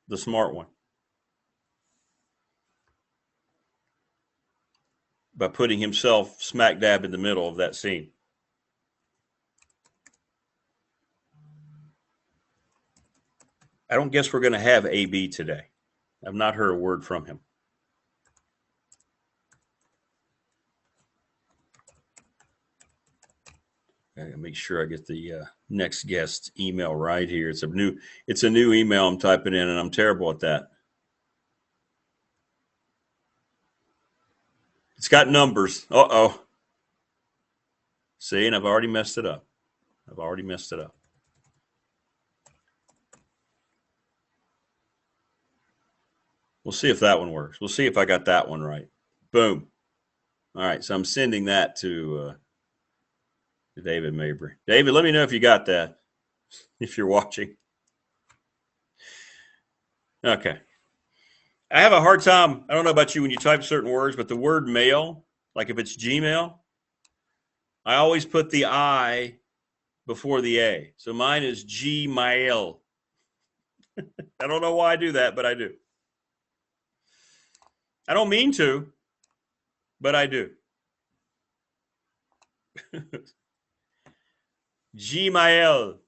the smart one, by putting himself smack dab in the middle of that scene. I don't guess we're going to have AB today. I've not heard a word from him. I gotta make sure I get the next guest email right here. It's a new email I'm typing in, and I'm terrible at that. It's got numbers. Uh-oh. See, and I've already messed it up. We'll see if that one works. We'll see if I got that one right. Boom. All right, so I'm sending that to David Mabry. David, let me know if you got that, if you're watching. Okay. I have a hard time, I don't know about you when you type certain words, but the word mail, like if it's Gmail, I always put the I before the A. So mine is Gmail. I don't know why I do that, but I do. I don't mean to, but I do. Gmail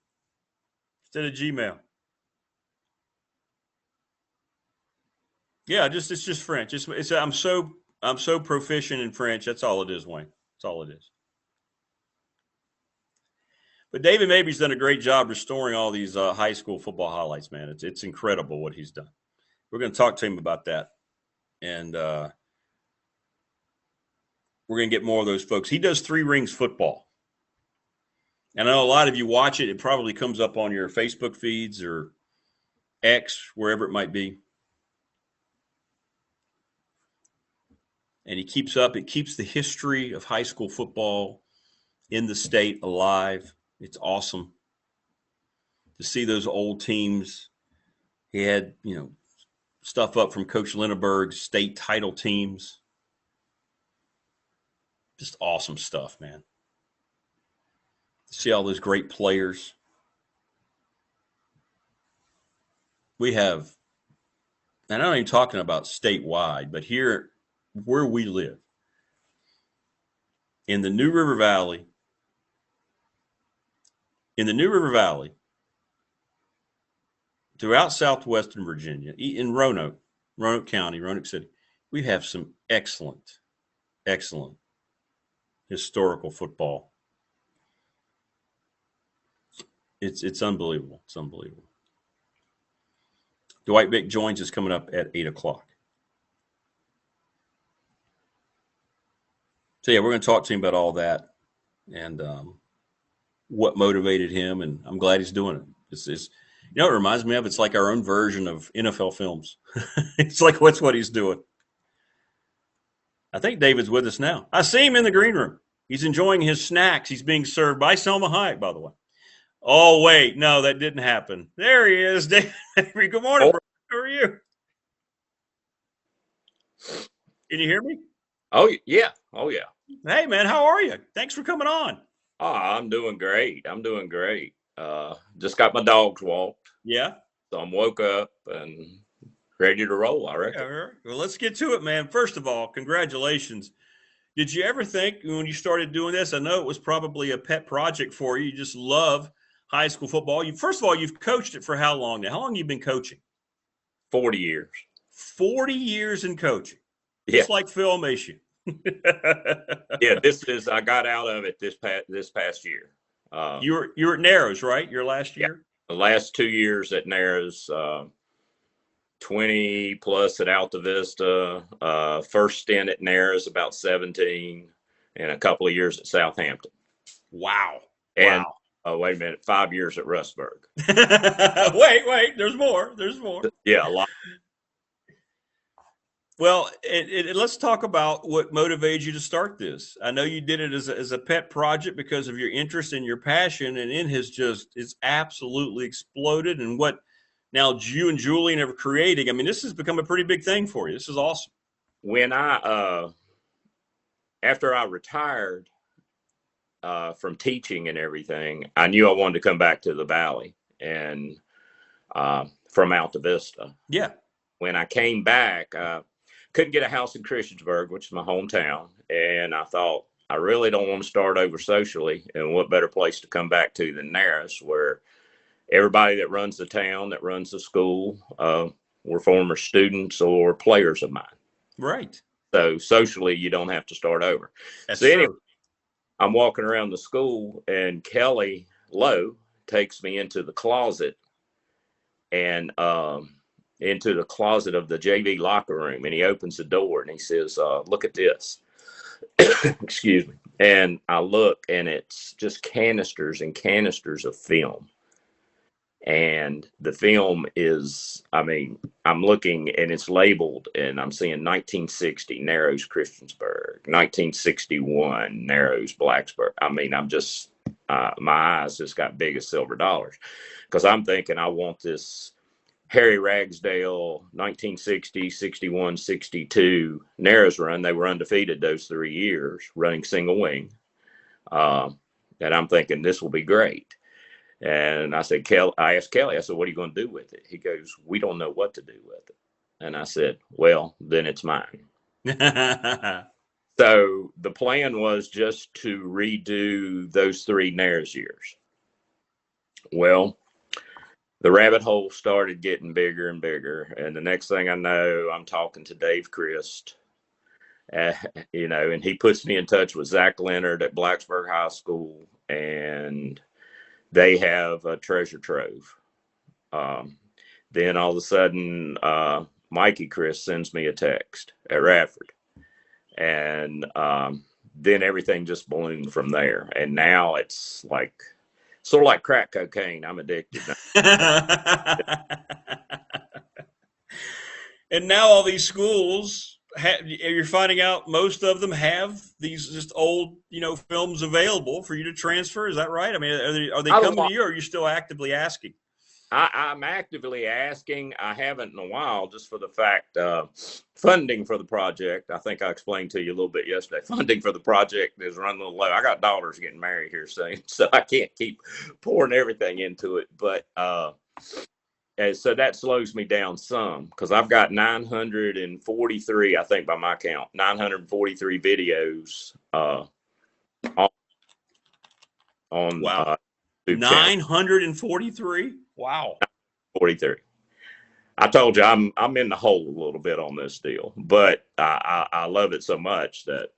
instead of Gmail. Yeah, it's just French. I'm so proficient in French. That's all it is, Wayne. That's all it is. But David Mabry's done a great job restoring all these high school football highlights, man. It's incredible what he's done. We're going to talk to him about that, and we're going to get more of those folks. He does Three Rings Football. And I know a lot of you watch it. It probably comes up on your Facebook feeds or X, wherever it might be. And it keeps the history of high school football in the state alive. It's awesome to see those old teams. He had, stuff up from Coach Linneberg's state title teams. Just awesome stuff, man. See all those great players. We have, and I'm not even talking about statewide, but here where we live, in the New River Valley, throughout southwestern Virginia, in Roanoke County, Roanoke City, we have some excellent historical football. It's unbelievable. It's unbelievable. Dwight Vick joins us coming up at 8 o'clock. So, yeah, we're going to talk to him about all that and what motivated him, and I'm glad he's doing it. It reminds me of? It's like our own version of NFL films. It's like, what's what he's doing. I think David's with us now. I see him in the green room. He's enjoying his snacks. He's being served by Selma Hayek, by the way. Oh, wait. No, that didn't happen. There he is. David. Good morning, bro. How are you? Can you hear me? Oh, yeah. Oh, yeah. Hey, man. How are you? Thanks for coming on. Oh, I'm doing great. Just got my dogs walked. Yeah. So I'm woke up and ready to roll, I reckon. Yeah, well, let's get to it, man. First of all, congratulations. Did you ever think when you started doing this, I know it was probably a pet project for you. You just love high school football. First of all, you've coached it for how long now? How long have you been coaching? 40 years. 40 years in coaching. Yeah. Just like Phil Macian. Yeah, I got out of it this past year. You were at Narrows, right? Your last year? Yeah, the last 2 years at Narrows, 20 plus at Alta Vista, first stint at Narrows about 17, and a couple of years at Southampton. Wow. And wait a minute, 5 years at Rustburg. wait, there's more. Yeah, a lot. Well, let's talk about what motivated you to start this. I know you did it as a pet project because of your interest and your passion, and it's absolutely exploded. And what now you and Julian are creating, I mean, this has become a pretty big thing for you. This is awesome. When after I retired from teaching and everything, I knew I wanted to come back to the Valley, and from Alta Vista. Yeah. When I came back, couldn't get a house in Christiansburg, which is my hometown. And I thought, I really don't want to start over socially. And what better place to come back to than Naris, where everybody that runs the town, that runs the school, were former students or players of mine. Right. So socially, you don't have to start over. That's So anyway, true. I'm walking around the school, and Kelly Lowe takes me into the closet and into the closet of the JV locker room. And he opens the door and he says, look at this. Excuse me. And I look, and it's just canisters and canisters of film. And the film is, I mean, I'm looking and it's labeled, and I'm seeing 1960 Narrows Christiansburg, 1961 Narrows Blacksburg. I mean, I'm just, my eyes just got big as silver dollars, because I'm thinking I want this Harry Ragsdale 1960, 61, 62 Narrows run. They were undefeated those 3 years, running single wing. And I'm thinking this will be great. And I said, I asked Kelly, I said, what are you going to do with it? He goes, we don't know what to do with it. And I said, well, then it's mine. So the plan was just to redo those 3 Nares years. Well, the rabbit hole started getting bigger and bigger. And the next thing I know, I'm talking to Dave Christ, you know, and he puts me in touch with Zach Leonard at Blacksburg High School, and they have a treasure trove. Then all of a sudden, Mikey Chris sends me a text at Radford. And then everything just ballooned from there. And now it's like, sort of like crack cocaine. I'm addicted. And now all these schools, you're finding out most of them have these just old, you know, films available for you to transfer. Is that right? I mean, are they coming to you, or are you still actively asking? I'm actively asking. I haven't in a while, just for the fact funding for the project. I think I explained to you a little bit yesterday. Funding for the project is running a little low. I got daughters getting married here soon, so I can't keep pouring everything into it. But and so that slows me down some, because I've got 943, I think by my count, 943 videos on wow. 943. Wow. 43. I told you I'm in the hole a little bit on this deal, but I love it so much that,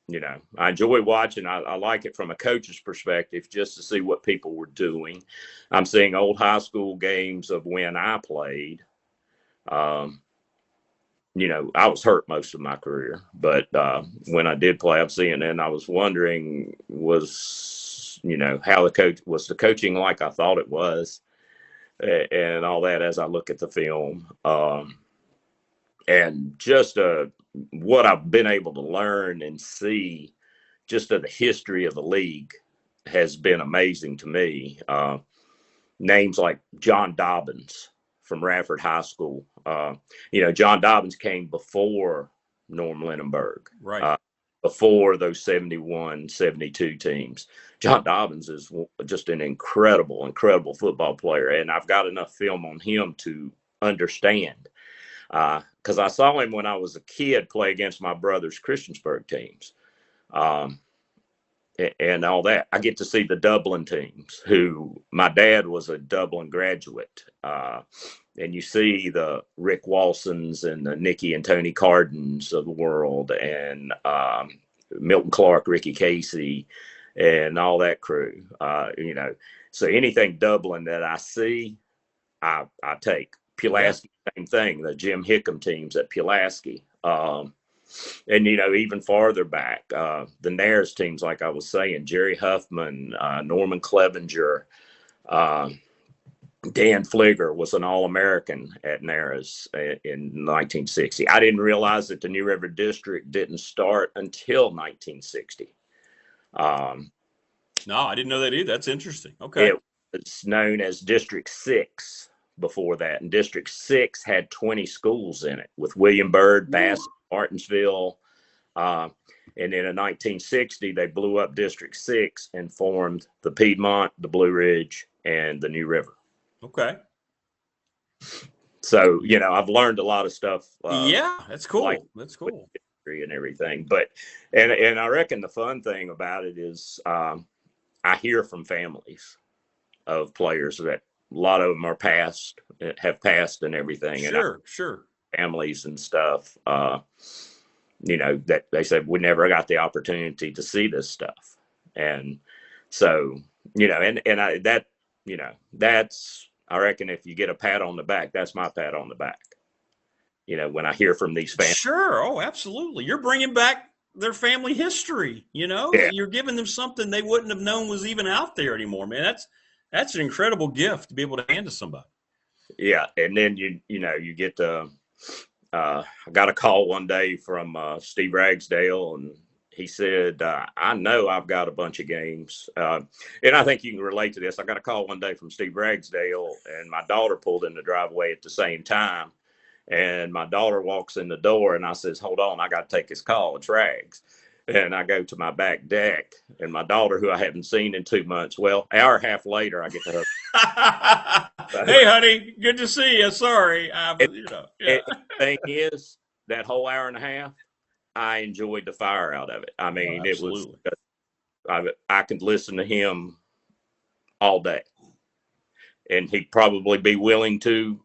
you know, I enjoy watching. I like it from a coach's perspective, just to see what people were doing. I'm seeing old high school games of when I played. You know, I was hurt most of my career, but when I did play, I'm seeing it, and I was wondering, was, you know, how the coaching like I thought it was, and all that, as I look at the film. And just what I've been able to learn and see just of the history of the league has been amazing to me. Names like John Dobbins from Radford High School. You know, John Dobbins came before Norm Lindenberg, right? Before those 71, 72 teams. John Dobbins is just an incredible, incredible football player. And I've got enough film on him to understand. Because I saw him when I was a kid play against my brother's Christiansburg teams. And all that. I get to see the Dublin teams, who my dad was a Dublin graduate. And you see the Rick Walsons and the Nicky and Tony Cardins of the world, and Milton Clark, Ricky Casey, and all that crew. You know, so anything Dublin that I see, I take. Pulaski, same thing. The Jim Hickam teams at Pulaski. And, you know, even farther back, the Nares teams, like I was saying, Jerry Huffman, Norman Clevenger, Dan Fligger was an All-American at Nares in 1960. I didn't realize that the New River District didn't start until 1960. No, I didn't know that either. That's interesting. Okay. It's known as District 6 before that. And District 6 had 20 schools in it, with William Byrd, Bassett, Martinsville. And then in 1960, they blew up District 6 and formed the Piedmont, the Blue Ridge, and the New River. Okay. So, I've learned a lot of stuff, Yeah, that's like cool. That's cool. history and everything. But, and I reckon the fun thing about it is, I hear from families of players that a lot of them have passed and everything. And Sure. families and stuff, that they said we never got the opportunity to see this stuff. And so, that's, I reckon if you get a pat on the back, that's my pat on the back. When I hear from these families. Sure. Oh, absolutely. You're bringing back their family history. Yeah. You're giving them something they wouldn't have known was even out there anymore, man. That's an incredible gift to be able to hand to somebody. Yeah. And then, you get to, I got a call one day from Steve Ragsdale, and he said, I know I've got a bunch of games. And I think you can relate to this. I got a call one day from Steve Ragsdale, and my daughter pulled in the driveway at the same time. And my daughter walks in the door, and I says, hold on, I got to take his call. It's Rags. And I go to my back deck, and my daughter, who I haven't seen in 2 months, well, an hour and a half later, I get to her. Hey, honey, good to see you. Sorry. Yeah. And the thing is, that whole hour and a half, I enjoyed the fire out of it. I mean, it was, I could listen to him all day, and he'd probably be willing to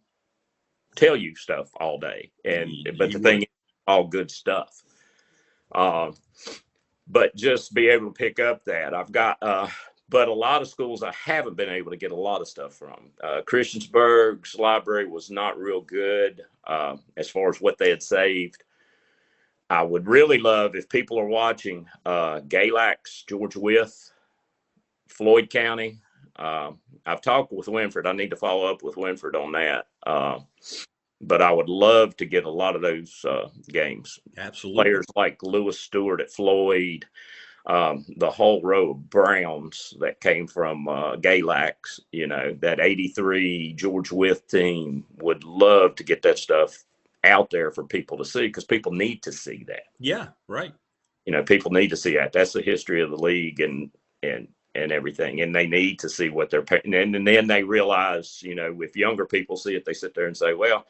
tell you stuff all day. But the thing is, all good stuff. But just be able to pick up that I've got, but a lot of schools I haven't been able to get a lot of stuff from. Christiansburg's library was not real good as far as what they had saved. I would really love, if people are watching, Galax, George Wythe, Floyd County. I've talked with Winford. I need to follow up with Winford on that. But I would love to get a lot of those games. Absolutely. Players like Lewis Stewart at Floyd, the whole row of Browns that came from Galax, that 83 George Wythe team, would love to get that stuff out there for people to see, because people need to see that. Yeah, right. People need to see that. That's the history of the league and everything. And they need to see what they're paying. And then they realize, if younger people see it, they sit there and say, well,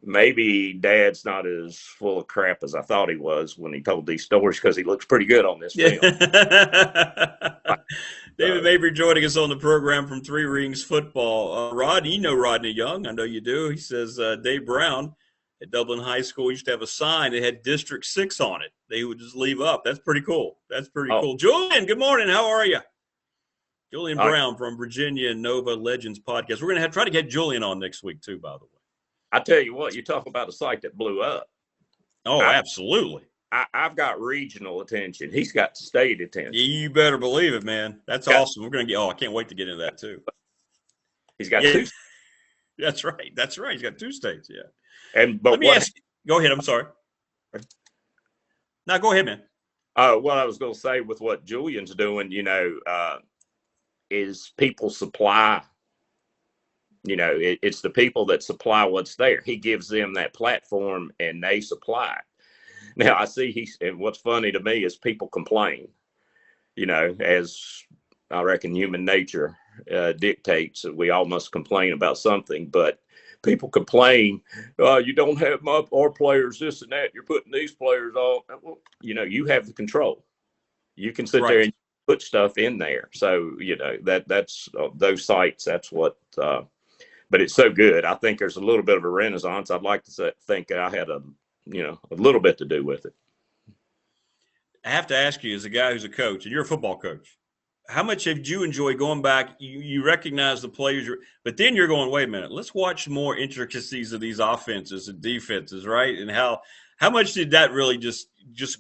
maybe Dad's not as full of crap as I thought he was when he told these stories, because he looks pretty good on this film. David Mabry joining us on the program from Three Rings Football. Rodney, Rodney Young. I know you do. He says Dave Brown at Dublin High School used to have a sign that had District 6 on it. They would just leave up. That's pretty cool. Cool. Julian, good morning. How are you? Julian Brown from Virginia and Nova Legends podcast. We're going to try to get Julian on next week too, by the way. I tell you what, you talk about a site that blew up. Oh, absolutely. I've got regional attention. He's got state attention. You better believe it, man. That's awesome. We're going to get, I can't wait to get into that too. He's got two. That's right. He's got 2 states. Yeah. But let me ask you. Go ahead. I'm sorry. No, go ahead, man. What I was going to say with what Julian's doing, is people supply. It's the people that supply what's there. He gives them that platform and they supply it. Now I see and what's funny to me is people complain, as I reckon human nature dictates that we all must complain about something, but people complain, you don't have our players, this and that. You're putting these players on. Well, you have the control. You can sit there and put stuff in there. So, that's those sites. That's what, but it's so good. I think there's a little bit of a renaissance. I'd like to think I had a little bit to do with it. I have to ask you, as a guy who's a coach, and you're a football coach, how much have you enjoyed going back? You recognize the players, but then you're going, wait a minute, let's watch more intricacies of these offenses and defenses, right? And how much did that really just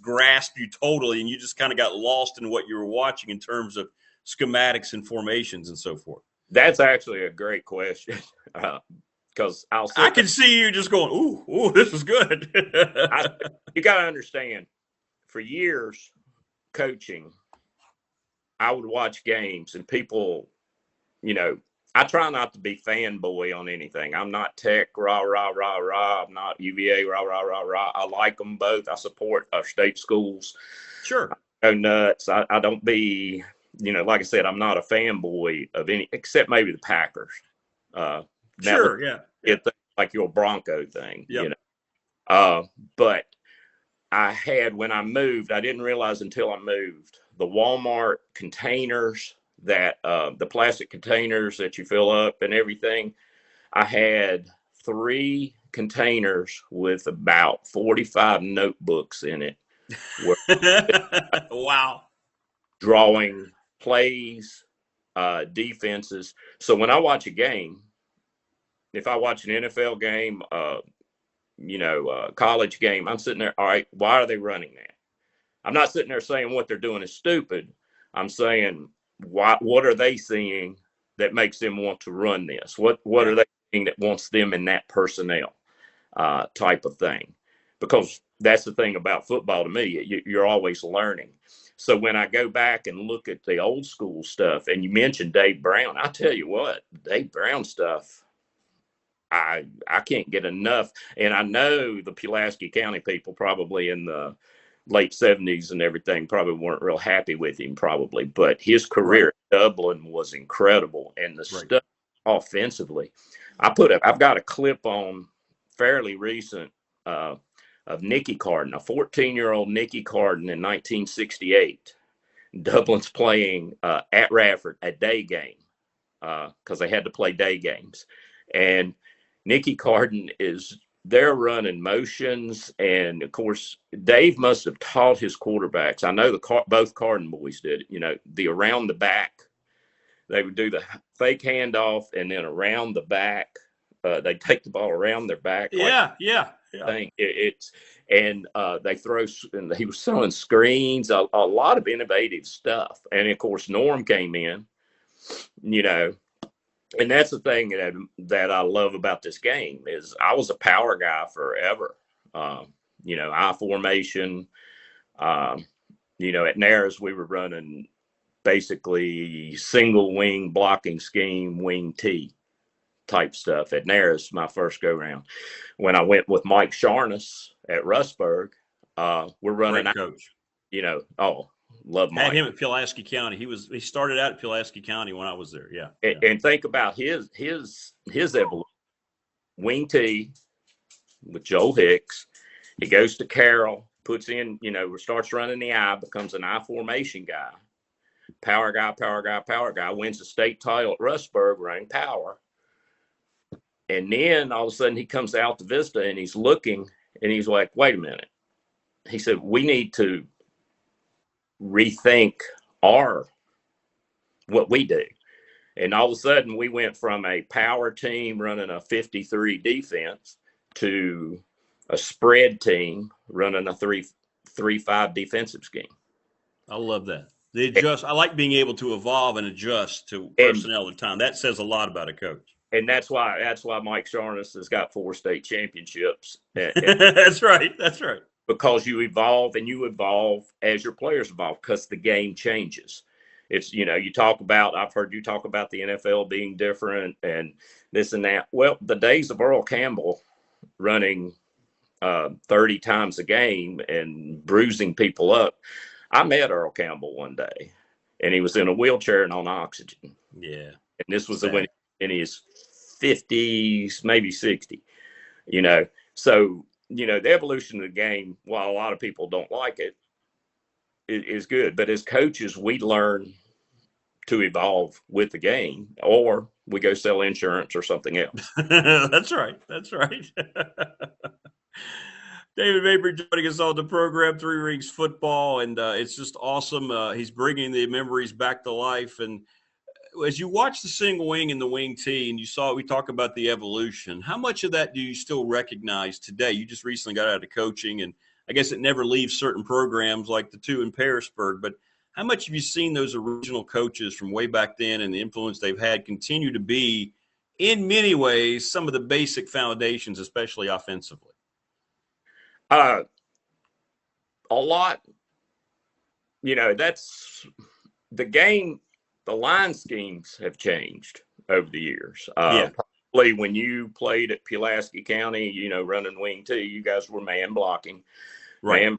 grasp you totally, and you just kind of got lost in what you were watching in terms of schematics and formations and so forth? That's actually a great question, because I can see you just going, ooh, this is good. You got to understand, for years coaching, I would watch games and people, I try not to be fanboy on anything. I'm not Tech, rah, rah, rah, rah. I'm not UVA, rah, rah, rah, rah. I like them both. I support our state schools. Sure. I go nuts. I don't be, like I said, I'm not a fanboy of any, except maybe the Packers. That was Sure. Yeah. Yeah. it, like your Bronco thing, Yep. But I had, when I moved, I didn't realize until I moved, the Walmart containers that the plastic containers that you fill up and everything. I had 3 containers with about 45 notebooks in it, where Wow. drawing plays, defenses. So when I watch a game, if I watch an NFL game, college game, I'm sitting there, all right, why are they running that? I'm not sitting there saying what they're doing is stupid. I'm saying, what are they seeing that makes them want to run this? What Yeah. are they seeing that wants them in that personnel type of thing? Because that's the thing about football to me. You're always learning. So when I go back and look at the old school stuff, and you mentioned Dave Brown, I tell you what, Dave Brown stuff, I can't get enough. And I know the Pulaski County people probably in the late 70s and everything probably weren't real happy with him probably, but his Right. career at Dublin was incredible. And the Right. stuff offensively, I've got a clip on fairly recent of Nicky Carden, a 14-year-old Nicky Carden in 1968. Dublin's playing at Radford, a day game, because they had to play day games. And Nicky Carden is they're running motions, and of course, Dave must have taught his quarterbacks. I know both Carden boys did. The around the back, they would do the fake handoff, and then around the back, they take the ball around their back like Yeah. Yeah. Yeah. thing. And they throw. And he was throwing screens, a lot of innovative stuff. And of course, Norm came in. You know, and that's the thing that I love about this game is I was a power guy forever. I formation. Um, at Nares we were running basically single wing blocking scheme, wing T type stuff at Nares my first go round. When I went with Mike Sharness at Rustburg, we're running Great out. coach. Love Had Mike. him at Pulaski County. He started out at Pulaski County when I was there. Yeah. And, Yeah. and think about his evolution. Wing T with Joel Hicks. He goes to Carroll, puts in, starts running the I, becomes an I formation guy. Power guy, power guy, power guy, wins the state title at Rustburg running power. And then all of a sudden he comes out to Vista and he's looking and he's like, wait a minute. He said, we need to rethink what we do. And all of a sudden we went from a power team running a 53 defense to a spread team running a 3-5 defensive scheme. I love that. I like being able to evolve and adjust to personnel at the time. That says a lot about a coach. And that's why Mike Sharness has got 4 state championships. That's right. That's right. Because you evolve as your players evolve, because the game changes. It's, I've heard you talk about the NFL being different and this and that. Well, the days of Earl Campbell running 30 times a game and bruising people up. I met Earl Campbell one day, and he was in a wheelchair and on oxygen. Yeah. And this was when in his 50s, maybe 60. So the evolution of the game, while a lot of people don't like it, is good. But as coaches, we learn to evolve with the game, or we go sell insurance or something else. That's right. That's right. David Mabry joining us on the program, Three Rings Football, and it's just awesome. He's bringing the memories back to life. And as you watch the single wing and the wing T, and we talk about the evolution, how much of that do you still recognize today? You just recently got out of coaching, and I guess it never leaves certain programs like the 2 in Parisburg, but how much have you seen those original coaches from way back then and the influence they've had continue to be, in many ways, some of the basic foundations, especially offensively? A lot. That's the game. The line schemes have changed over the years. Probably when you played at Pulaski County, running wing T, you guys were man blocking, right? Man,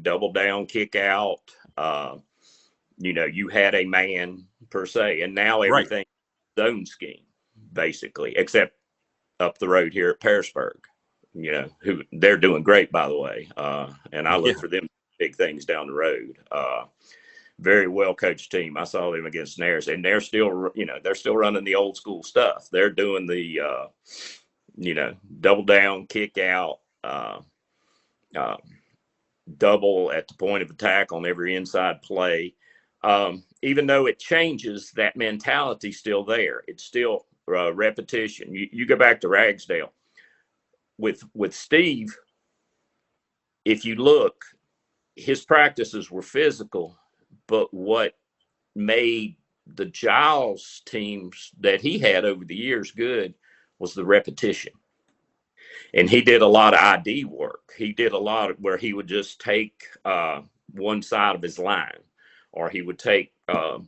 double down, kick out. You had a man per se, and now everything zone scheme basically, except up the road here at Pearisburg, who they're doing great, by the way. And I Yeah. look for them big things down the road. Very well coached team. I saw them against Nares, and they're still, they're still running the old school stuff. They're doing the, double down, kick out, double at the point of attack on every inside play. Even though it changes, that mentality's still there. It's still repetition. You go back to Ragsdale with Steve. If you look, his practices were physical, but what made the Giles teams that he had over the years good was the repetition. And he did a lot of ID work. He did a lot of where he would just take one side of his line, or he would take a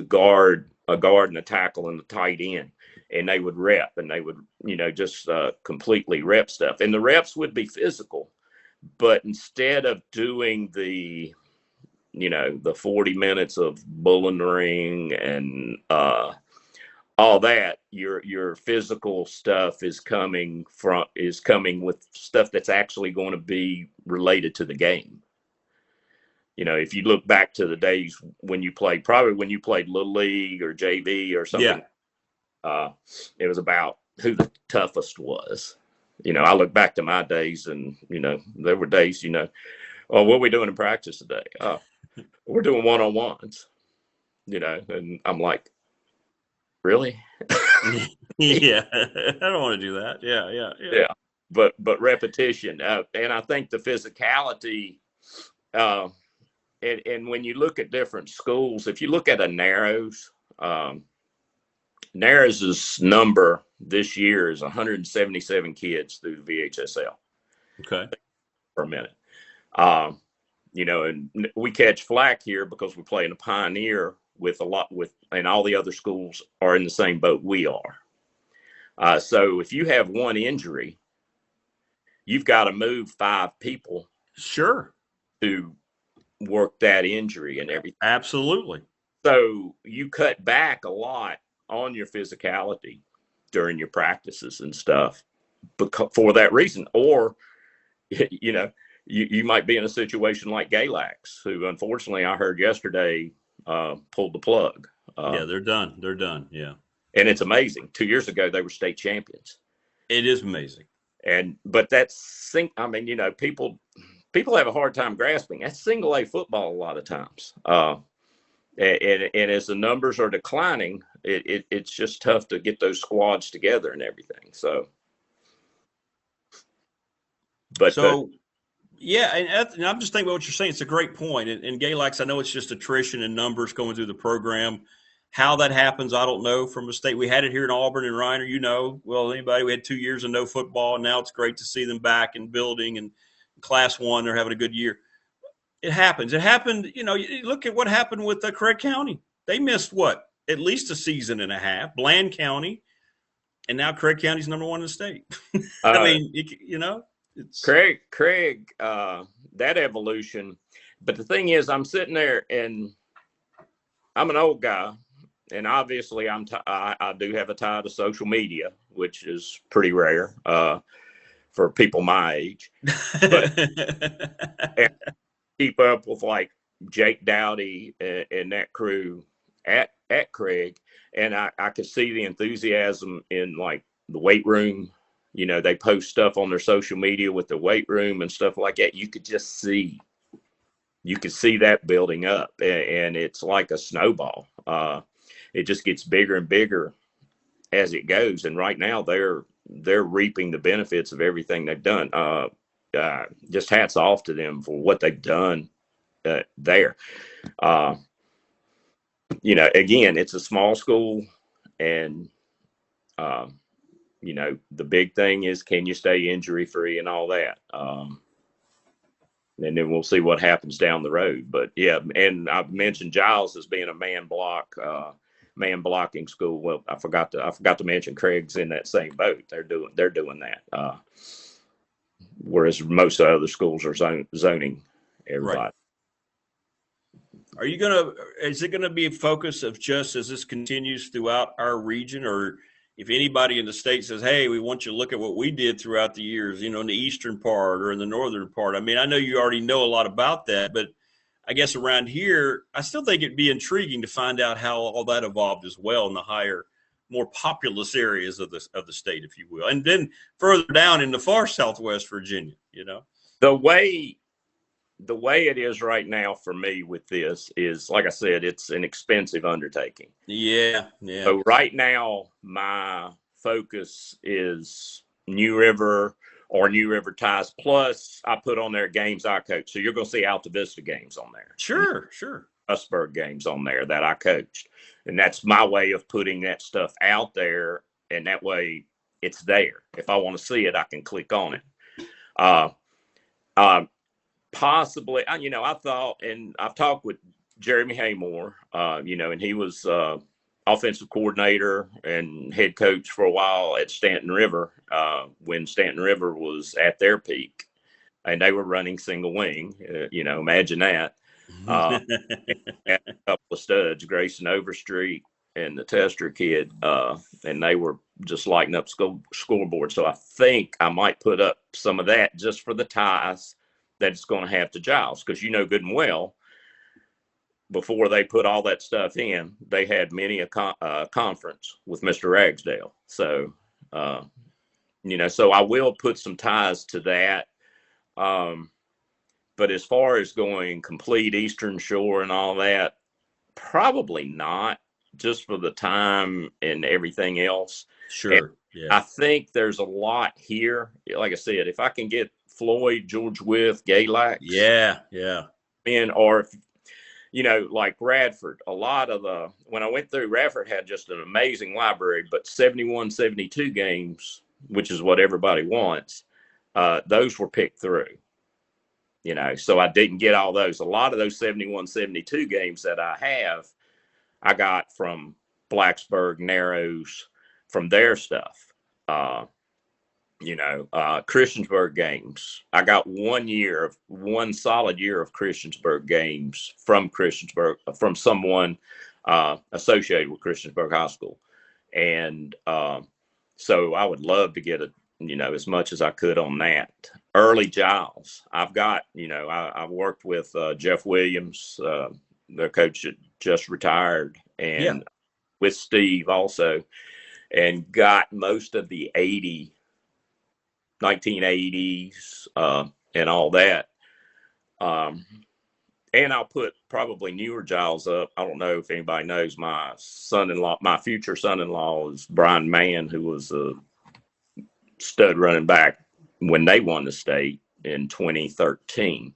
guard and a tackle and the tight end, and they would rep, and they would, just completely rep stuff. And the reps would be physical, but instead of doing the 40 minutes of bull in the ring and all that, your physical stuff is coming with stuff that's actually going to be related to the game. If you look back to the days when you played Little League or JV or something, it was about who the toughest was. I look back to my days, and there were days, oh, what are we doing in practice today? Oh, we're doing one-on-ones, and I'm like, really? Yeah, I don't want to do that. Yeah. But repetition, and I think the physicality, and when you look at different schools, if you look at a Narrows, Narrows' number this year is 177 kids through the VHSL. Okay. Per minute. And we catch flack here because we play in a Pioneer and all the other schools are in the same boat we are. So if you have one injury, you've got to move 5 people. Sure. To work that injury and everything. Absolutely. So you cut back a lot on your physicality during your practices and stuff for that reason. Or, you might be in a situation like Galax, who unfortunately I heard yesterday pulled the plug. Yeah, they're done. They're done. Yeah. And it's amazing. 2 years ago, they were state champions. It is amazing. But people have a hard time grasping. That's single A football a lot of times. And as the numbers are declining, it's just tough to get those squads together and everything. So, yeah, and I'm just thinking about what you're saying. It's a great point. And Galax, I know it's just attrition and numbers going through the program. How that happens, I don't know. From a state, we had it here in Auburn and Reiner. We had 2 years of no football, and now it's great to see them back and building. And Class 1, they're having a good year. It happens. It happened. You look at what happened with Craig County. They missed at least a season and a half. Bland County, and now Craig County's number 1 in the state. I mean, it's Craig. That evolution. But the thing is, I'm sitting there, and I'm an old guy. And obviously, I do have a tie to social media, which is pretty rare for people my age. But keep up with like Jake Dowdy and that crew at Craig, and I could see the enthusiasm in like the weight room. They post stuff on their social media with the weight room and stuff like that. You could see that building up, and it's like a snowball. It just gets bigger and bigger as it goes. And right now they're reaping the benefits of everything they've done. Just hats off to them for what they've done there. Again, it's a small school, and the big thing is, can you stay injury free and all that? And then we'll see what happens down the road. But yeah, and I've mentioned Giles as being a man blocking school. Well, I forgot to mention Craig's in that same boat. They're doing that. Whereas most of the other schools are zoning everybody. Right. Is it gonna be a focus of just as this continues throughout our region, or if anybody in the state says, hey, we want you to look at what we did throughout the years, in the eastern part or in the northern part. I mean, I know you already know a lot about that, but I guess around here, I still think it'd be intriguing to find out how all that evolved as well in the higher, more populous areas of the state, if you will. And then further down in the far Southwest Virginia, The way it is right now for me with this is, like I said, it's an expensive undertaking. Yeah. So right now, my focus is New River or New River ties. Plus, I put on there games I coach. So you're going to see Alta Vista games on there. Sure. Usburg games on there that I coached. And that's my way of putting that stuff out there. And that way it's there. If I want to see it, I can click on it. Possibly, I thought, and I've talked with Jeremy Haymore, and he was offensive coordinator and head coach for a while at Stanton River when Stanton River was at their peak, and they were running single wing. Imagine that. And a couple of studs, Grayson Overstreet and the Tester kid, and they were just lighting up scoreboard. So I think I might put up some of that just for the ties that it's going to have to Giles, because good and well, before they put all that stuff in, they had many a conference with Mr. Ragsdale. So, so I will put some ties to that. But as far as going complete Eastern Shore and all that, probably not, just for the time and everything else. Sure. Yeah. I think there's a lot here. Like I said, if I can get Floyd, George Wythe, Galax. Yeah. Or if, like Radford, a lot of when I went through, Radford had just an amazing library, but 71, 72 games, which is what everybody wants, those were picked through. So I didn't get all those. A lot of those 71, 72 games that I have, I got from Blacksburg, Narrows, from their stuff. Christiansburg games. I got 1 solid year of Christiansburg games from someone associated with Christiansburg High School. And so I would love to get as much as I could on that. Early Giles. I've got, I've worked with Jeff Williams, the coach that just retired, and with Steve also, and got most of the 1980s and all that. And I'll put probably newer Giles up. I don't know if anybody knows my future son-in-law is Brian Mann, who was a stud running back when they won the state in 2013,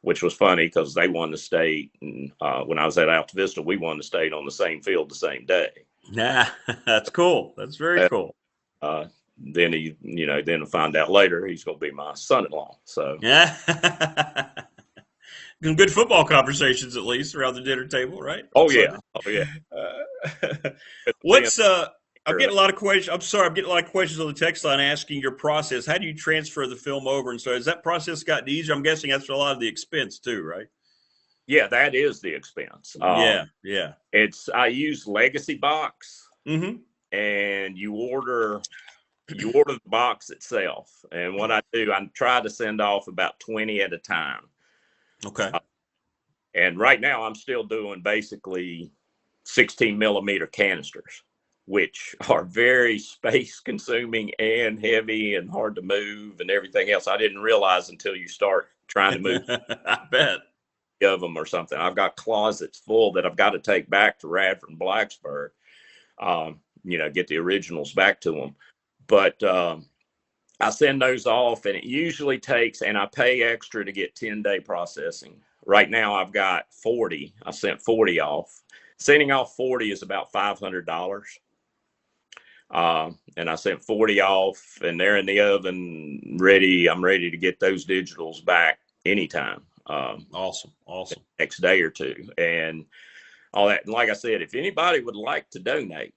which was funny because they won the state. And when I was at Alta Vista, we won the state on the same field the same day. Yeah, that's cool. That's very cool. Then then find out later he's going to be my son-in-law. So yeah, some good football conversations at least around the dinner table, right? Oh yeah. What's I'm getting a lot of questions. I'm sorry, I'm getting a lot of questions on the text line asking your process. How do you transfer the film over? And so has that process gotten easier? I'm guessing that's a lot of the expense too, right? Yeah, that is the expense. Yeah. I use Legacy Box, and you order the box itself. And what I do, I try to send off about 20 at a time. Okay. And right now I'm still doing basically 16 millimeter canisters, which are very space consuming and heavy and hard to move and everything else. I didn't realize until you start trying to move. I bet. Of them or something. I've got closets full that I've got to take back to Radford and Blacksburg, get the originals back to them. But I send those off, and it usually takes, and I pay extra to get 10-day processing. Right now I've got 40. I sent 40 off. Sending off 40 is about $500. And I sent 40 off, and they're in the oven ready. I'm ready to get those digitals back anytime. Awesome. Next day or two and all that. And like I said, if anybody would like to donate,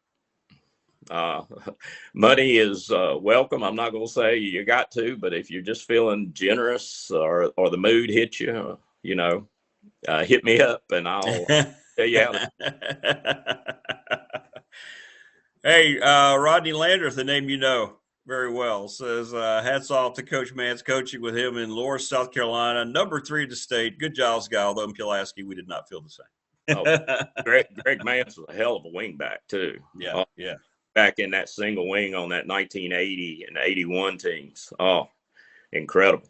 money is welcome. I'm not going to say you got to, but if you're just feeling generous or the mood hits you, hit me up and I'll tell you how to. Hey, Rodney Landreth, the name you know very well, says hats off to Coach Mance, coaching with him in Loris, South Carolina, number 3 in the state. Good Giles guy, although in Pulaski we did not feel the Oh, same. Greg Mance was a hell of a wingback too. Yeah, yeah. Back in that single wing on that 1980 and 81 teams. Oh, incredible.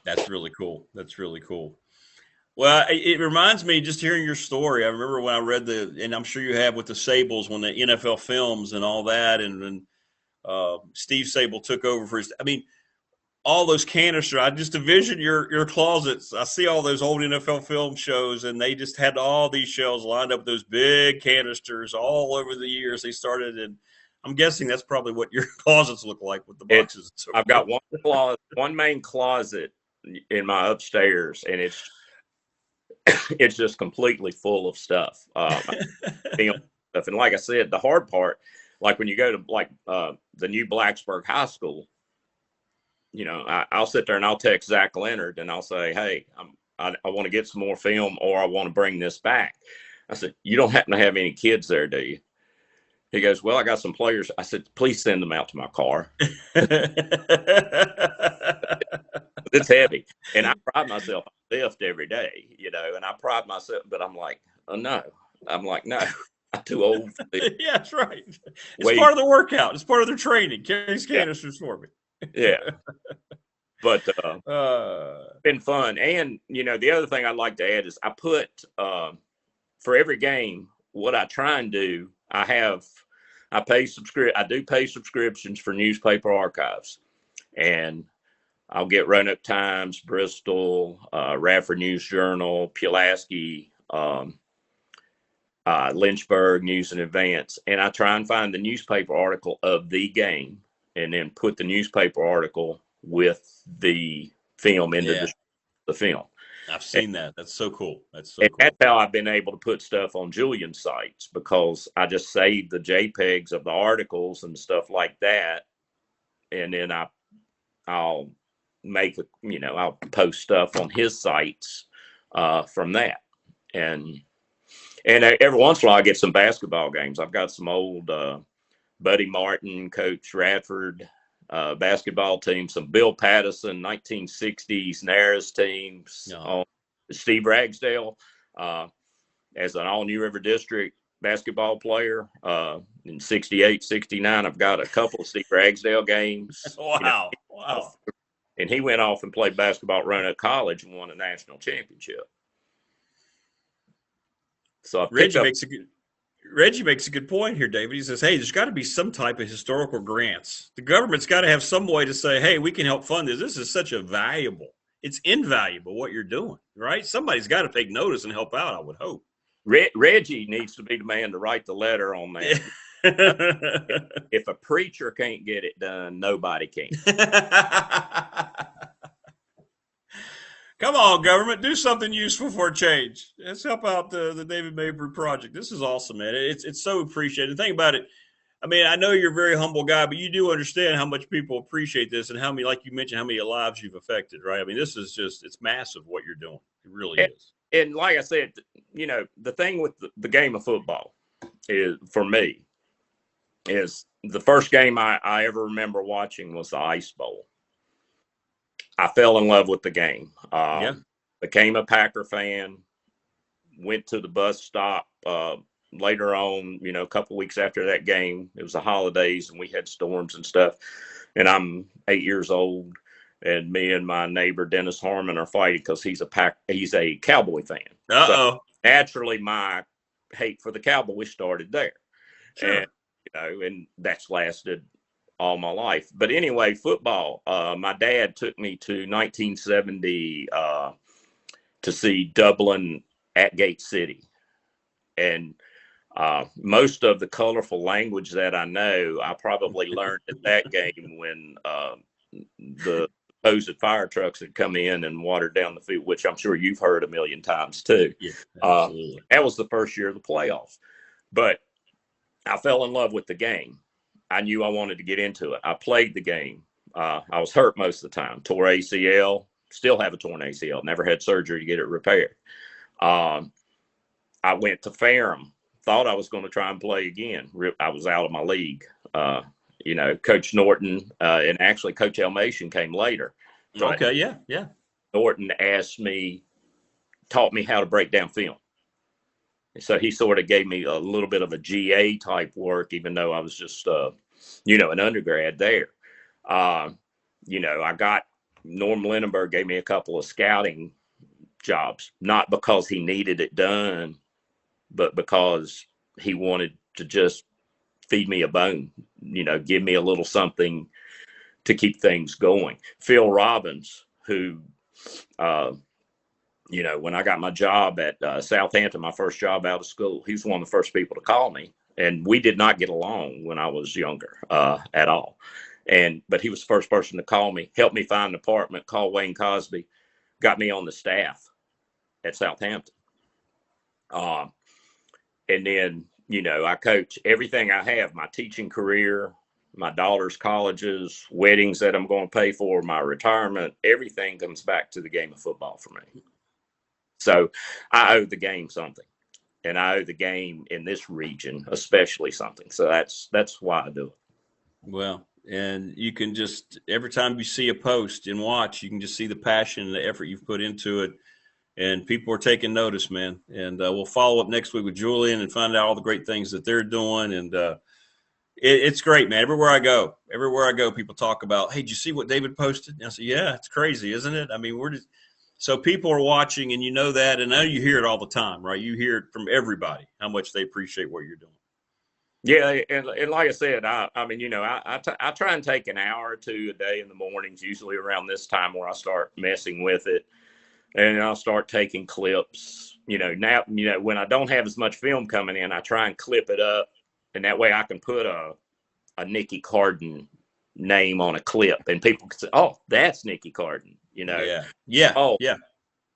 That's really cool. That's really cool. Well, it reminds me just hearing your story. I remember when I read and I'm sure you have with the Sables when the NFL films and all that, and Steve Sable took over for his. I mean, all those canisters. I just envision your closets. I see all those old NFL film shows, and they just had all these shelves lined up with those big canisters all over the years they started. And I'm guessing that's probably what your closets look like with the boxes. I've got one main closet in my upstairs, and it's just completely full of stuff. And like I said, the hard part, like when you go to the new Blacksburg High School, I'll sit there and I'll text Zach Leonard and I'll say, hey, I want to get some more film, or I want to bring this back. I said, you don't happen to have any kids there, do you? He goes, well, I got some players. I said, please send them out to my car. It's heavy. And I pride myself on lift every day, and I pride myself, but I'm like, oh, no. I'm like, no, I'm too old for this. Yeah, that's right. It's part of the workout. It's part of their training. Carry canisters for me. Yeah. But been fun. And, the other thing I'd like to add is I put for every game, what I try and do, I do pay subscriptions for newspaper archives. And I'll get Roanoke Times, Bristol, Radford News Journal, Pulaski, Lynchburg News and Advance. And I try and find the newspaper article of the game and then put the newspaper article with the film into the film. I've seen that. That's so cool. That's how I've been able to put stuff on Julian's sites, because I just save the JPEGs of the articles and stuff like that. And then I'll I'll post stuff on his sites from that. And every once in a while I get some basketball games. I've got some old Buddy Martin, Coach Radford basketball team, some Bill Pattison 1960s Naras teams, Steve Ragsdale as an all New River District basketball player in 68, 69. I've got a couple of Steve Ragsdale games. Wow. And he went off and played basketball at Roanoke College and won a national championship. So Reggie makes a good point here, David. He says, hey, there's got to be some type of historical grants. The government's got to have some way to say, hey, we can help fund this. This is such a it's invaluable what you're doing, right? Somebody's got to take notice and help out, I would hope. Reggie needs to be the man to write the letter on that. If a preacher can't get it done, nobody can. Come on, government, do something useful for a change. Let's help out the David Mabry project. This is awesome, man. It's so appreciated. Think about it. I mean, I know you're a very humble guy, but you do understand how much people appreciate this and how many, like you mentioned, how many lives you've affected, right? I mean, this is it's massive what you're doing. It really is. And like I said, the thing with the game of football is, for me, is the first game I ever remember watching was the Ice Bowl. I fell in love with the game. Became a Packer fan, went to the bus stop later on, a couple of weeks after that game. It was the holidays and we had storms and stuff. And I'm 8 years old, and me and my neighbor Dennis Harmon are fighting because he's a Cowboy fan. So naturally, my hate for the Cowboys started there. Sure. And that's lasted all my life. But anyway, football, my dad took me to 1970 to see Dublin at Gate City. And most of the colorful language that I know, I probably learned at that game when the supposed fire trucks had come in and watered down the field, which I'm sure you've heard a million times too. Yeah, absolutely. That was the first year of the playoffs. But I fell in love with the game. I knew I wanted to get into it. I played the game. I was hurt most of the time. Tore ACL. Still have a torn ACL. Never had surgery to get it repaired. I went to Ferrum thought I was going to try and play again. I was out of my league. Coach Norton and actually Coach Elmation came later. But okay, yeah. Norton taught me how to break down film. So he sort of gave me a little bit of a GA type work, even though I was just, an undergrad there. I got Norm Lindenberg gave me a couple of scouting jobs, not because he needed it done, but because he wanted to just feed me a bone, give me a little something to keep things going. Phil Robbins, who, when I got my job at Southampton, my first job out of school, he was one of the first people to call me. And we did not get along when I was younger at all. But he was the first person to call me, helped me find an apartment, called Wayne Cosby, got me on the staff at Southampton. And then, I coach everything I have, my teaching career, my daughter's colleges, weddings that I'm going to pay for, my retirement, everything comes back to the game of football for me. So I owe the game something, and I owe the game in this region especially something. So that's why I do it. Well, and you can just, every time you see a post and watch, you can just see the passion and the effort you've put into it. And people are taking notice, man. And we'll follow up next week with Julian and find out all the great things that they're doing. And it's great, man. Everywhere I go, people talk about, hey, did you see what David posted? And I say, yeah, it's crazy, isn't it? I mean, so people are watching, and you know that, and I know you hear it all the time, right? You hear it from everybody, how much they appreciate what you're doing. Yeah, and like I said, I try and take an hour or two a day in the mornings, usually around this time where I start messing with it, and I'll start taking clips. Now, when I don't have as much film coming in, I try and clip it up, and that way I can put a Nicky Carden name on a clip, and people can say, "Oh, that's Nicky Carden." Yeah. Oh, yeah.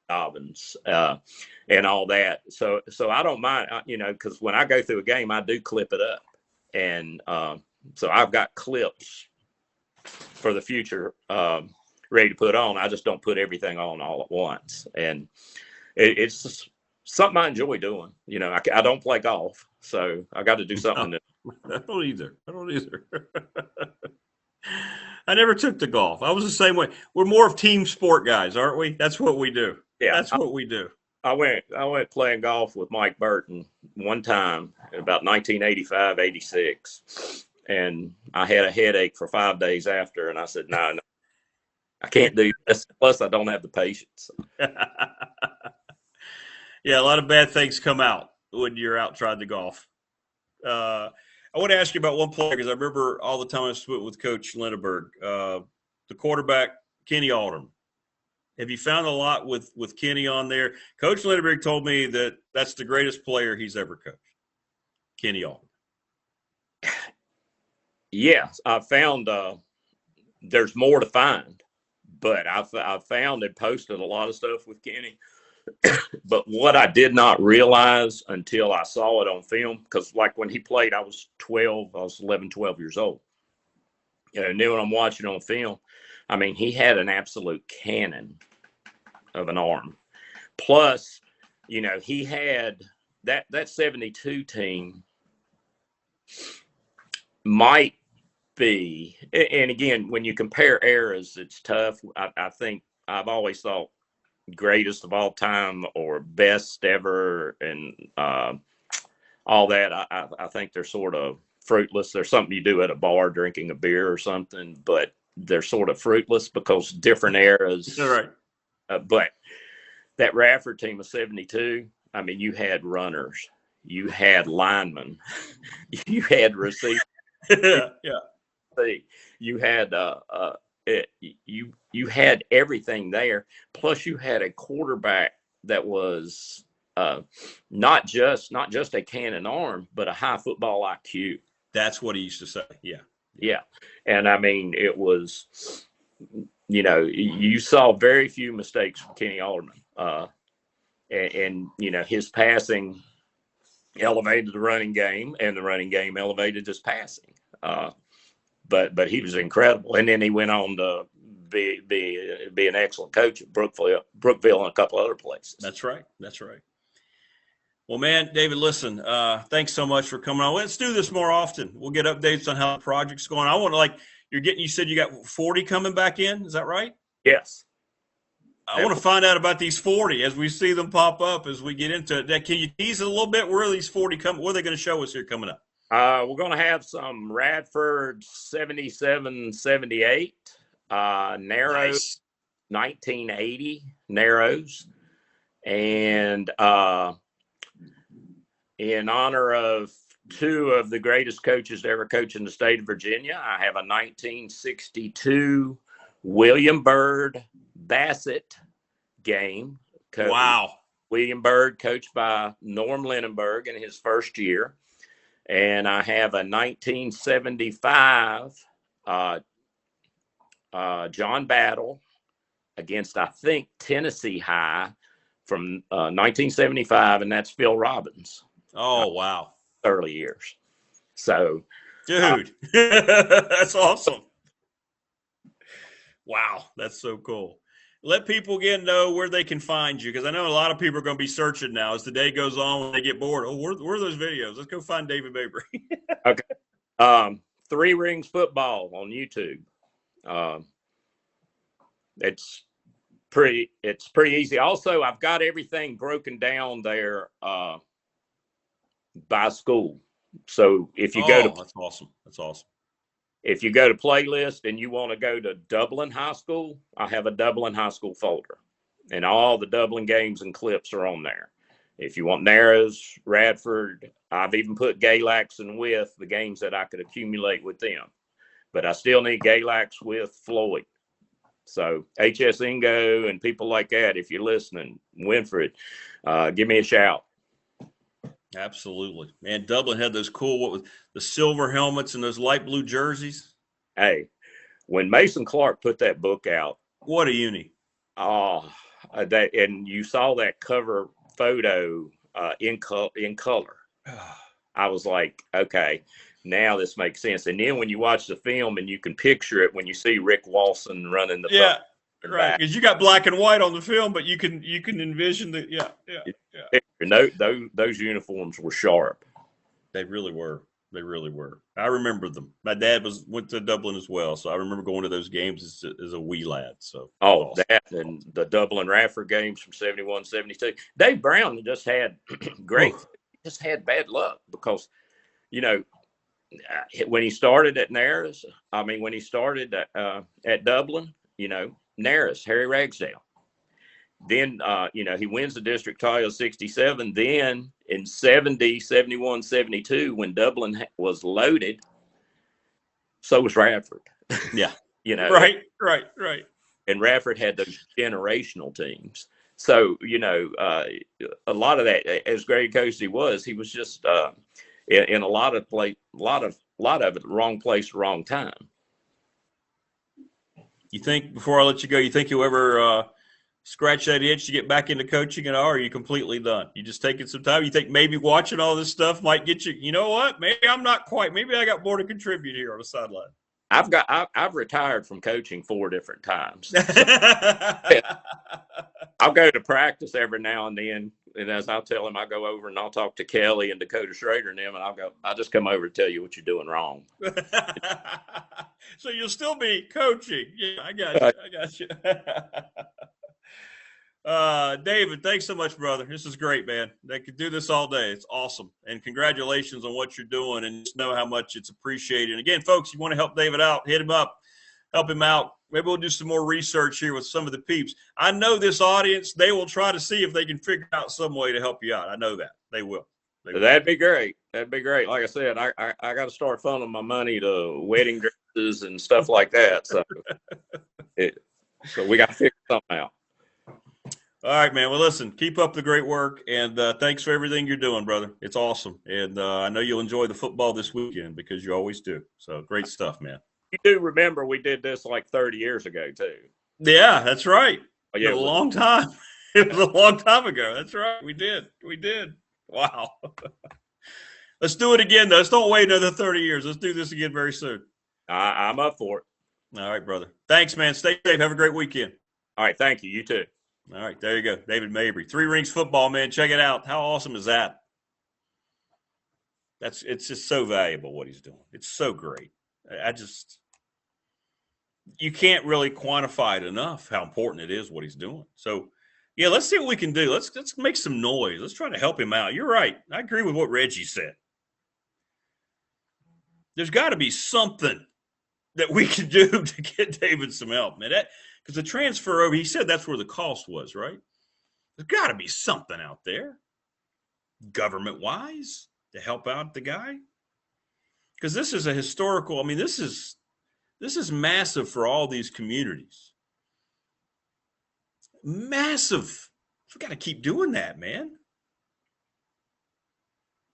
Dobbins, and all that. So I don't mind, because when I go through a game, I do clip it up, and so I've got clips for the future ready to put on. I just don't put everything on all at once, and it's just something I enjoy doing. I don't play golf, so I got to do something. I don't either. I never took to golf. I was the same way. We're more of team sport guys, aren't we? That's what we do. Yeah, that's what we do. I went playing golf with Mike Burton one time in about 1985, 86, and I had a headache for 5 days after, and I said, no, I can't do this. Plus, I don't have the patience. Yeah, a lot of bad things come out when you're out trying to golf. I want to ask you about one player, because I remember all the time I spent with Coach Lindenberg, the quarterback, Kenny Alderman. Have you found a lot with Kenny on there? Coach Lindenberg told me that that's the greatest player he's ever coached, Kenny Alderman. Yes, I found there's more to find, but I've found and posted a lot of stuff with Kenny. But what I did not realize until I saw it on film, because like when he played, I was 11, 12 years old. And then when I'm watching on film, I mean, he had an absolute cannon of an arm. Plus, he had that 72 team might be, and again, when you compare eras, it's tough. I think I've always thought greatest of all time or best ever and all that. I think they're sort of fruitless. There's something you do at a bar drinking a beer or something, but they're sort of fruitless because different eras. All right. But that Radford team of 72, I mean, you had runners, you had linemen, you had receivers. Yeah. You had you had everything there. Plus, you had a quarterback that was not just a cannon arm, but a high football IQ. That's what he used to say. Yeah. And I mean, it was, you saw very few mistakes from Kenny Alderman. And his passing elevated the running game, and the running game elevated his passing. But he was incredible. And then he went on to be an excellent coach at Brookville and a couple other places. That's right. Well, man, David, listen, thanks so much for coming on. Let's do this more often. We'll get updates on how the project's going. I want to, like, you said you got 40 coming back in. Is that right? Yes. I want to find out about these 40 as we see them pop up as we get into it. Can you tease a little bit? Where are these 40 coming? What are they going to show us here coming up? We're going to have some Radford 77, 78, Narrows, nice. 1980 Narrows. And in honor of two of the greatest coaches to ever coach in the state of Virginia, I have a 1962 William Byrd Bassett game. Wow. William Byrd, coached by Norm Linenberg in his first year. And I have a 1975 John Battle against, I think, Tennessee High from 1975, and that's Phil Robbins. Oh, wow. Early years. So, dude, that's awesome. Wow, that's so cool. Let people again know where they can find you, because I know a lot of people are going to be searching now as the day goes on when they get bored. Oh, where are those videos? Let's go find David Mabry. Okay. Three Rings Football on YouTube. It's pretty easy. Also, I've got everything broken down there by school. So if you go to, that's awesome. That's awesome. If you go to playlist and you want to go to Dublin High School, I have a Dublin High School folder, and all the Dublin games and clips are on there. If you want Narrows, Radford, I've even put Galax and with the games that I could accumulate with them. But I still need Galax with Floyd. So HS Ingo and people like that, if you're listening, Winfred, give me a shout. Absolutely, man. Dublin had those cool, what was the silver helmets and those light blue jerseys. Hey, when Mason Clark put that book out, what a uni! Oh, that, and you saw that cover photo in color. I was like, okay, now this makes sense. And then when you watch the film and you can picture it when you see Rick Walson running the right, because you got black and white on the film, but you can envision the those uniforms were sharp. They really were. They really were. I remember them. My dad went to Dublin as well, so I remember going to those games as a wee lad. So awesome. That and the Dublin Radford games from 71, 72. Dave Brown just had just had bad luck because, when he started at Narrows, when he started at Dublin, Narrows, Harry Ragsdale. Then, he wins the district title 67. Then in 70, 71, 72, when Dublin was loaded, so was Radford. Yeah. Right. And Radford had those generational teams. So, a lot of that, as great coach he was just in a lot of it, wrong place, wrong time. You think, before I let you go, you think you'll ever scratch that itch to get back into coaching at all, or are you completely done? You just taking some time? You think maybe watching all this stuff might get you, you know what? Maybe I'm not quite. Maybe I got more to contribute here on the sideline. I've retired from coaching 4 different times. So, I'll go to practice every now and then, and as I'll tell him, I go over and I'll talk to Kelly and Dakota Schrader and them, and I'll just come over and tell you what you're doing wrong. So you'll still be coaching. Yeah, I got you. David, thanks so much, brother. This is great, man. They could do this all day. It's awesome. And congratulations on what you're doing, and just know how much it's appreciated. And again, folks, you want to help David out, hit him up, help him out. Maybe we'll do some more research here with some of the peeps. I know this audience, they will try to see if they can figure out some way to help you out. I know that. They will. That'd be great. That'd be great. Like I said, I got to start funneling my money to wedding dresses and stuff like that. So, so we got to figure something out. All right, man. Well, listen, keep up the great work, and thanks for everything you're doing, brother. It's awesome. And I know you'll enjoy the football this weekend because you always do. So great stuff, man. You do remember we did this like 30 years ago, too. Yeah, that's right. Oh, yeah, it was a long time. It was a long time ago. That's right. We did. Wow. Let's do it again, though. Let's don't wait another 30 years. Let's do this again very soon. I'm up for it. All right, brother. Thanks, man. Stay safe. Have a great weekend. All right. Thank you. You too. All right. There you go. David Mabry. 3 Rings Football, man. Check it out. How awesome is that? It's just so valuable what he's doing. It's so great. You can't really quantify it enough how important it is what he's doing. So, yeah, let's see what we can do. Let's make some noise. Let's try to help him out. You're right. I agree with what Reggie said. There's got to be something that we can do to get David some help, man. Because the transfer over, he said that's where the cost was, right? There's got to be something out there, government-wise, to help out the guy. Because this is a historical. I mean, this is massive for all these communities. Massive. We got to keep doing that, man.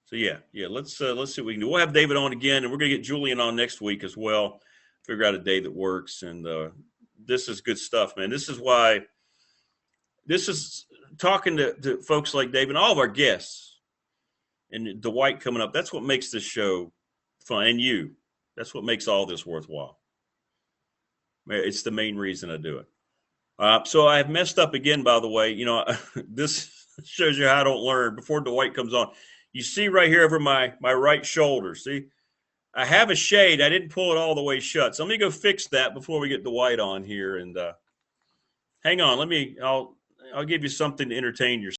So yeah, let's see what we can do. We'll have David on again, and we're gonna get Julian on next week as well. Figure out a day that works, and this is good stuff, man. This is why. This is talking to folks like David and all of our guests, and Dwight coming up. That's what makes this show fun, and you. That's what makes all this worthwhile. It's the main reason I do it. So I have messed up again, by the way. You know, this shows you how I don't learn. Before Dwight comes on, you see right here over my right shoulder. See, I have a shade. I didn't pull it all the way shut. So let me go fix that before we get Dwight on here. And hang on. I'll give you something to entertain yourself.